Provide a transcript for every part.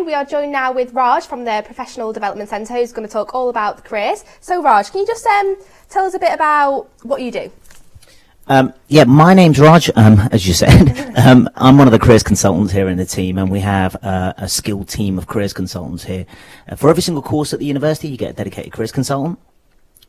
we are joined now with Raj from the Professional Development Centre, who's going to talk all about the careers. So Raj, can you just tell us a bit about what you do? Yeah, my name's Raj, as you said. I'm one of the careers consultants here in the team, and we have a skilled team of careers consultants here. For every single course at the university, you get a dedicated careers consultant.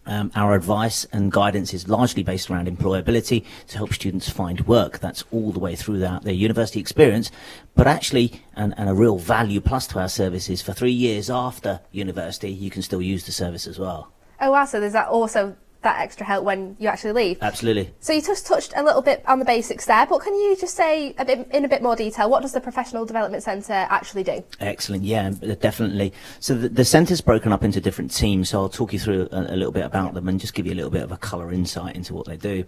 Our advice and guidance is largely based around employability to help students find work. That's all the way through their university experience, but actually, and a real value plus to our services, for 3 years after university, you can still use the service as well. Oh wow, so there's that also that extra help when you actually leave? Absolutely. So you just touched a little bit on the basics there, but can you just say in a bit more detail, what does the Professional Development Centre actually do? Excellent, yeah, definitely. So the centre's broken up into different teams, so I'll talk you through a little bit about them and just give you a little bit of a colour insight into what they do.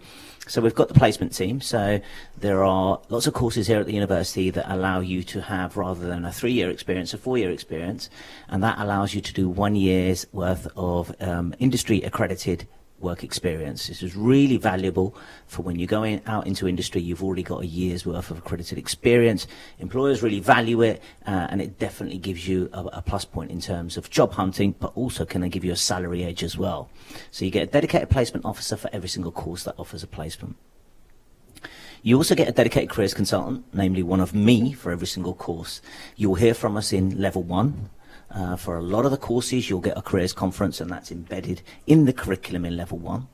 So we've got the placement team, so there are lots of courses here at the university that allow you to have, rather than a 3-year experience, a 4-year experience, and that allows you to do 1 year's worth of industry accredited work experience. This is really valuable for when you're going out into industry. You've already got a year's worth of accredited experience. Employers really value it, and it definitely gives you a plus point in terms of job hunting, but also can give you a salary edge as well. So you get a dedicated placement officer for every single course that offers a placement. You also get a dedicated careers consultant, namely one of me, for every single course. You'll hear from us in level 1. For a lot of the courses, you'll get a careers conference, and that's embedded in the curriculum in level 1.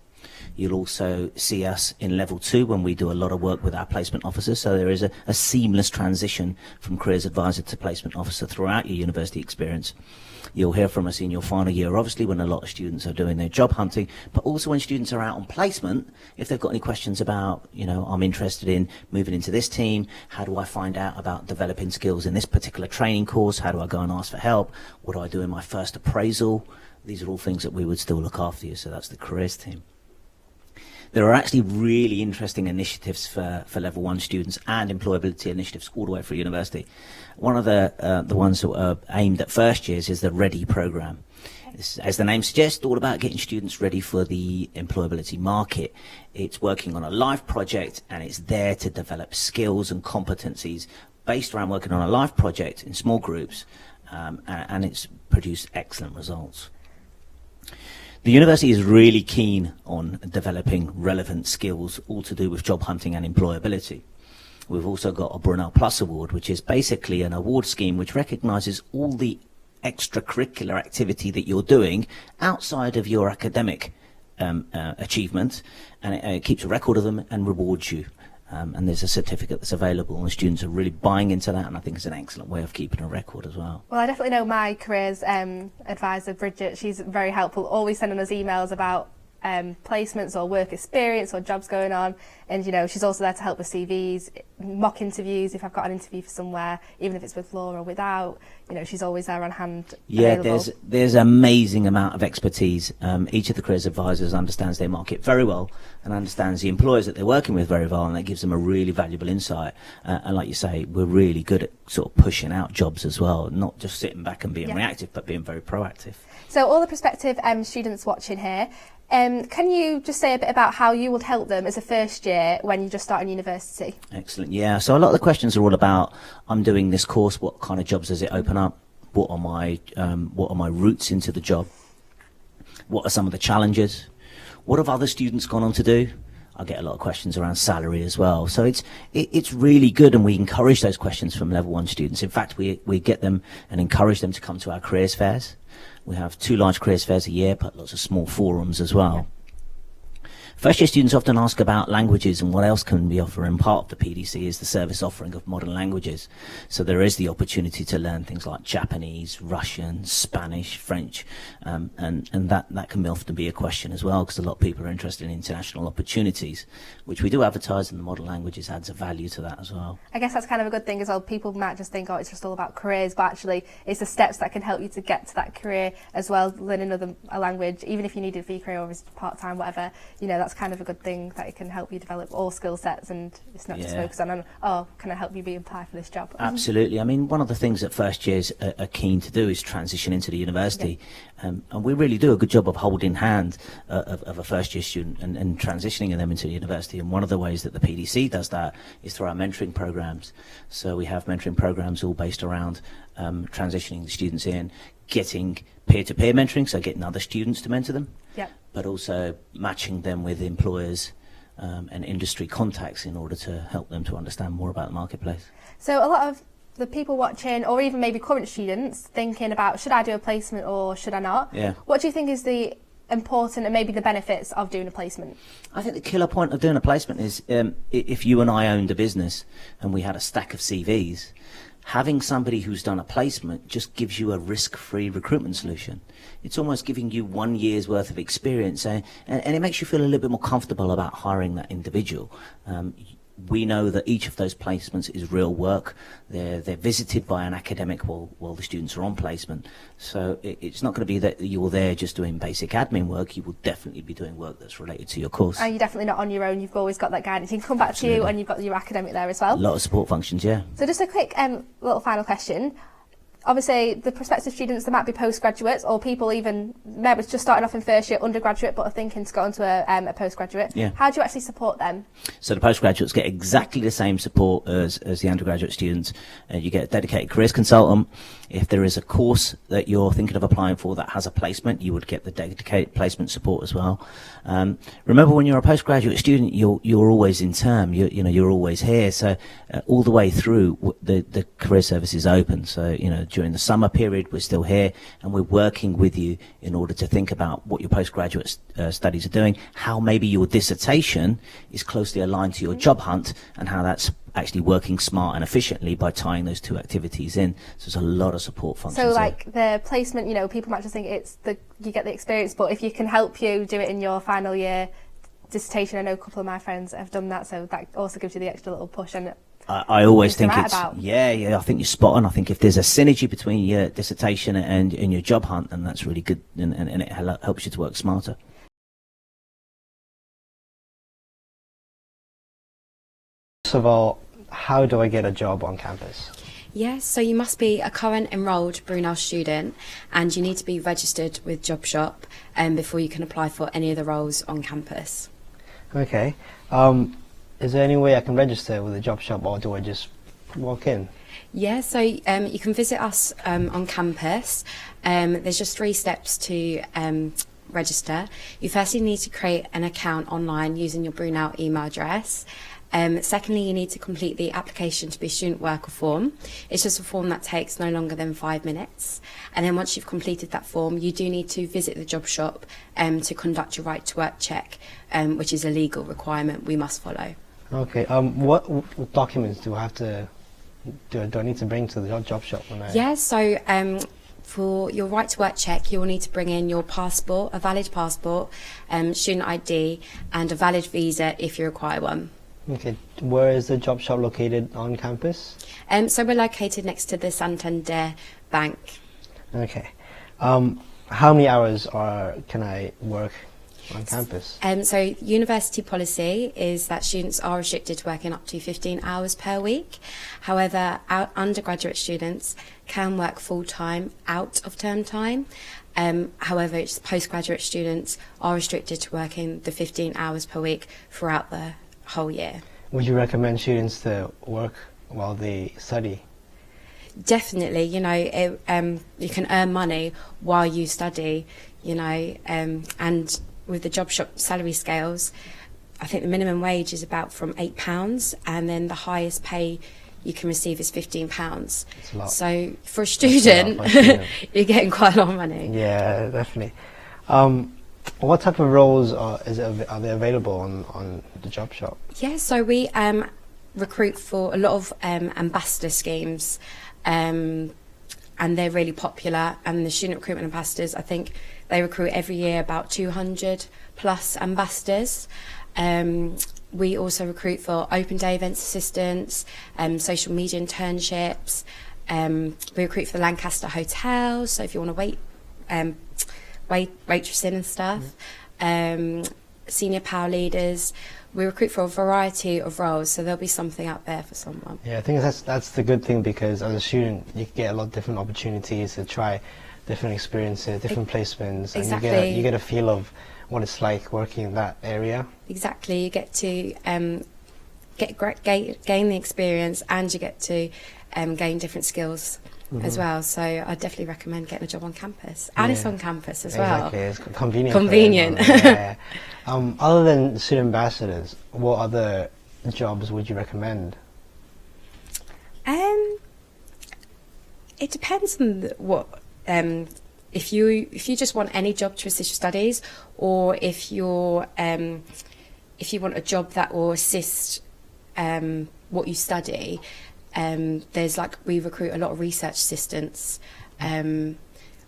You'll also see us in level 2 when we do a lot of work with our placement officers. So there is a seamless transition from careers advisor to placement officer throughout your university experience. You'll hear from us in your final year, obviously, when a lot of students are doing their job hunting, but also when students are out on placement, if they've got any questions about, I'm interested in moving into this team, how do I find out about developing skills in this particular training course, how do I go and ask for help, what do I do in my first appraisal? These are all things that we would still look after you, so that's the careers team. There are actually really interesting initiatives for level 1 students and employability initiatives all the way through university. One of the ones that are aimed at first years is the READY program. It's, as the name suggests, all about getting students ready for the employability market. It's working on a live project, and it's there to develop skills and competencies based around working on a live project in small groups, and it's produced excellent results. The university is really keen on developing relevant skills, all to do with job hunting and employability. We've also got a Brunel Plus Award, which is basically an award scheme which recognises all the extracurricular activity that you're doing outside of your academic achievement, and it keeps a record of them and rewards you. And there's a certificate that's available, and the students are really buying into that, and I think it's an excellent way of keeping a record as well. Well, I definitely know my careers advisor, Bridget. She's very helpful, always sending us emails about placements or work experience or jobs going on, and she's also there to help with CVs, mock interviews if I've got an interview for somewhere, even if it's with law or without. She's always there on hand. Yeah, available. there's an amazing amount of expertise. Each of the careers advisors understands their market very well and understands the employers that they're working with very well, and that gives them a really valuable insight. And like you say, we're really good at sort of pushing out jobs as well, not just sitting back and being reactive, but being very proactive. So all the prospective students watching here, can you just say a bit about how you would help them as a first year when you just start in university? Excellent, yeah. So a lot of the questions are all about, I'm doing this course, what kind of jobs does it open up? What are my routes into the job? What are some of the challenges? What have other students gone on to do? I get a lot of questions around salary as well. So it's really good, and we encourage those questions from level 1 students. In fact, we get them and encourage them to come to our careers fairs. We have 2 large careers fairs a year, but lots of small forums as well. First year students often ask about languages and what else can we offer, and part of the PDC is the service offering of modern languages. So there is the opportunity to learn things like Japanese, Russian, Spanish, French, and that can often be a question as well, because a lot of people are interested in international opportunities, which we do advertise, and the modern languages adds a value to that as well. I guess that's kind of a good thing as well. People might just think, oh, it's just all about careers, but actually it's the steps that can help you to get to that career as well. Learn a language, even if you need it for your career or part-time, whatever, that's that's kind of a good thing, that it can help you develop all skill sets, and it's not just focused on, can I help you reapply for this job? Absolutely. I mean, one of the things that first years are keen to do is transition into the university. And we really do a good job of holding hand of a first year student and transitioning them into the university. And one of the ways that the PDC does that is through our mentoring programs. So we have mentoring programs all based around transitioning the students in, getting peer-to-peer mentoring, so getting other students to mentor them, but also matching them with employers and industry contacts in order to help them to understand more about the marketplace. So a lot of the people watching, or even maybe current students, thinking about, should I do a placement or should I not? What do you think is the important and maybe the benefits of doing a placement? I think the killer point of doing a placement is if you and I owned a business and we had a stack of CVs, having somebody who's done a placement just gives you a risk-free recruitment solution. It's almost giving you 1 year's worth of experience, and it makes you feel a little bit more comfortable about hiring that individual. We know that each of those placements is real work. They're visited by an academic while the students are on placement. So it's not going to be that you're there just doing basic admin work. You will definitely be doing work that's related to your course. And you're definitely not on your own. You've always got that guidance. You can come back to you, and you've got your academic there as well. A lot of support functions, So just a quick little final question. Obviously, the prospective students, they might be postgraduates, or people even maybe just starting off in first year undergraduate but are thinking to go into a postgraduate. How do you actually support them? So the postgraduates get exactly the same support as the undergraduate students. You get a dedicated careers consultant. If there is a course that you're thinking of applying for that has a placement, you would get the dedicated placement support as well. Remember, when you're a postgraduate student, you're always in term. You're always here. So all the way through, the career service is open. So during the summer period, we're still here, and we're working with you in order to think about what your postgraduate studies are doing, how maybe your dissertation is closely aligned to your job hunt, and how that's actually working smart and efficiently by tying those two activities in. So there's a lot of support functions. So like the placement, people might just think you get the experience, but if you can help you do it in your final year dissertation, I know a couple of my friends have done that, so that also gives you the extra little push. And I always think I think you're spot on. I think if there's a synergy between your dissertation and your job hunt, then that's really good, and it helps you to work smarter. First of all, how do I get a job on campus? Yes, so you must be a current enrolled Brunel student, and you need to be registered with JobShop before you can apply for any of the roles on campus. Okay. Is there any way I can register with the JobShop, or do I just walk in? Yeah, so you can visit us on campus. There's just 3 steps to register. You firstly need to create an account online using your Brunel email address. Secondly, you need to complete the application to be a student worker form. It's just a form that takes no longer than 5 minutes. And then once you've completed that form, you do need to visit the job shop to conduct your right to work check, which is a legal requirement we must follow. Okay. What documents do I have to do I need to bring to the job shop when I? Yeah. So for your right to work check, you will need to bring in your passport, a valid passport, student ID, and a valid visa if you require one. Okay. Where is the job shop located on campus? So we're located next to the Santander Bank. Okay. How many hours can I work on campus? So university policy is that students are restricted to working up to 15 hours per week. However, our undergraduate students can work full-time out of term time. However, postgraduate students are restricted to working the 15 hours per week throughout the whole year. Would you recommend students to work while they study? Definitely. You can earn money while you study, and with the job shop salary scales, I think the minimum wage is about from £8, and then the highest pay you can receive is £15. That's a lot. So for a student, you're getting quite a lot of money. Yeah, definitely. What type of roles are they available on the job shop? Yeah, so we recruit for a lot of ambassador schemes, and they're really popular. And the student recruitment ambassadors, I think they recruit every year about 200 plus ambassadors. We also recruit for open day events assistants, social media internships. We recruit for the Lancaster Hotel, so if you want to waitressing and stuff. senior power leaders. We recruit for a variety of roles, so there'll be something out there for someone. Yeah, I think that's the good thing, because as a student you get a lot of different opportunities to try different experiences, different placements, Exactly. and you get a feel of what it's like working in that area. Exactly, you get to gain the experience, and you get to gain different skills as well. So I definitely recommend getting a job on campus, and it's Yeah. on campus as well. Exactly, it's convenient. for Convenient. everyone. Yeah. Other than student ambassadors, what other jobs would you recommend? It depends on what. If you just want any job to assist your studies, or if you want a job that will assist what you study, there's we recruit a lot of research assistants,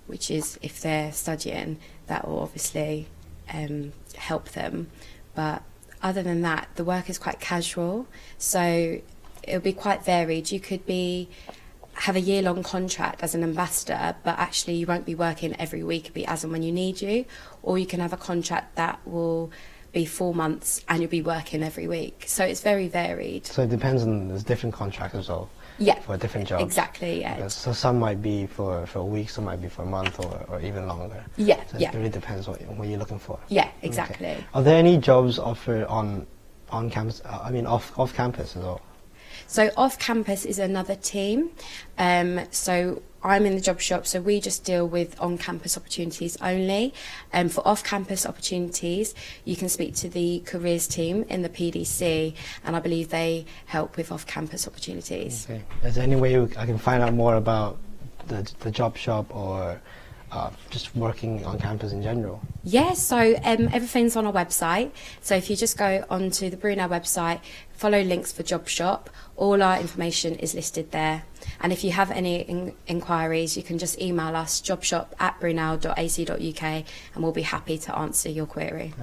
which is, if they're studying, that will obviously help them. But other than that, the work is quite casual, so it'll be quite varied. You could have a year-long contract as an ambassador, but actually you won't be working every week. It'll be as and when you need you. Or you can have a contract that will be 4 months and you'll be working every week. So it's very varied. So it depends on, there's different contracts as well. Yeah. For different jobs. Exactly, yeah. So some might be for a week, some might be for a month, or even longer. Yeah, So yeah. it really depends what you're looking for. Yeah, exactly. Okay. Are there any jobs offered on campus? Off campus as well? So off campus is another team. So I'm in the job shop, so we just deal with on-campus opportunities only. For off-campus opportunities, you can speak to the careers team in the PDC, and I believe they help with off-campus opportunities. Okay. Is there any way I can find out more about the job shop, or just working on campus in general? Yeah, so everything's on our website. So if you just go onto the Brunel website, follow links for Job Shop, all our information is listed there. And if you have any inquiries, you can just email us, jobshop@brunel.ac.uk, and we'll be happy to answer your query.